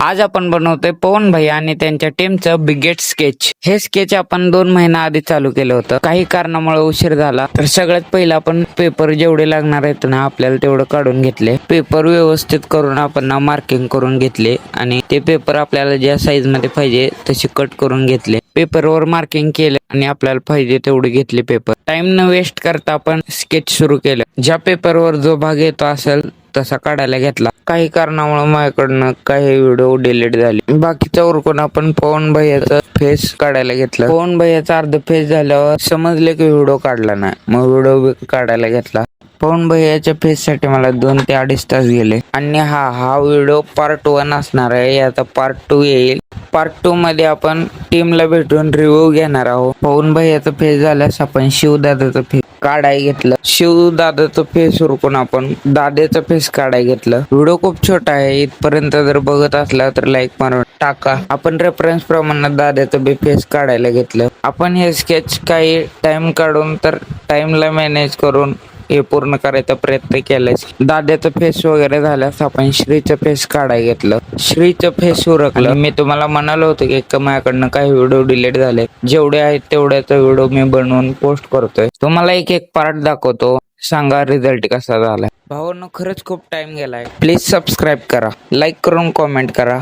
आज आपण बनवतोय पवन भाई आणि त्यांच्या टीमचं बिगेट स्केच. हे स्केच आपण 2 महिना आधी चालू केलं होतं. काही कारणामुळे उशीर झाला, तर सगळ्यात पहिला आपण पेपर जेवढे लागणार आहेत ना आपल्याला तेवढं काढून घेतले. पेपर व्यवस्थित करून आपण ना मार्किंग करून घेतले आणि ते पेपर आपल्याला ज्या साईज मध्ये पाहिजे तसे कट करून घेतले. पेपरवर मार्किंग केलं आणि आपल्याला पाहिजे तेवढे घेतले पेपर. टाइम न वेस्ट करता आपण स्केच सुरू केलं. ज्या पेपरवर जो भाग येतो असेल तसा काढायला घेतला. काही कारणामुळे माझ्याकडनं काही व्हिडिओ डिलीट झाले. बाकीचा उरकून आपण पवन भैयाचा फेस काढायला घेतला. पवन भैयाचा अर्ध फेस झाल्यावर समजले की व्हिडिओ काढला नाही, मग व्हिडिओ काढायला घेतला. पवन भैयाच्या फेस साठी मला 2 ते 2.5 तास गेले. आणि हा व्हिडिओ पार्ट 1 असणार आहे. याचा पार्ट 2 येईल. पार्ट 2 मध्ये आपण टीमला भेटून रिव्ह्यू घेणार आहोत. पवन भैयाचा फेस झाल्यास आपण शिवदादाचा फेस काढाय घेतलं. शिवदादाचं फेस उरकून आपण दादाचा फेस काढाय घेतलं. व्हिडिओ खूप छोटा आहे. इथपर्यंत जर बघत असला तर लाईक मारून टाका. आपण रेफरन्स प्रमाणे दादाचं बी फेस काढायला घेतलं. आपण हे स्केच काही टाइम काढून तर टाइमला मॅनेज करून हे पूर्ण करायचा प्रयत्न केलाय. दादाचं फेस वगैरे झाल्यास आपण श्रीचं फेस काढाय घेतलं. श्रीचं फेस उरकलं. मी तुम्हाला म्हणालो होतो की माझ्याकडनं काही व्हिडिओ डिलीट झाले. जेवढे आहेत तेवढ्याचा व्हिडिओ मी बनवून पोस्ट करतोय. तुम्हाला एक पार्ट दाखवतो. सांगा रिझल्ट कसा झालाय. भावांनो, खरंच खूप टाइम गेलाय. प्लीज सबस्क्राईब करा, लाईक करून कॉमेंट करा.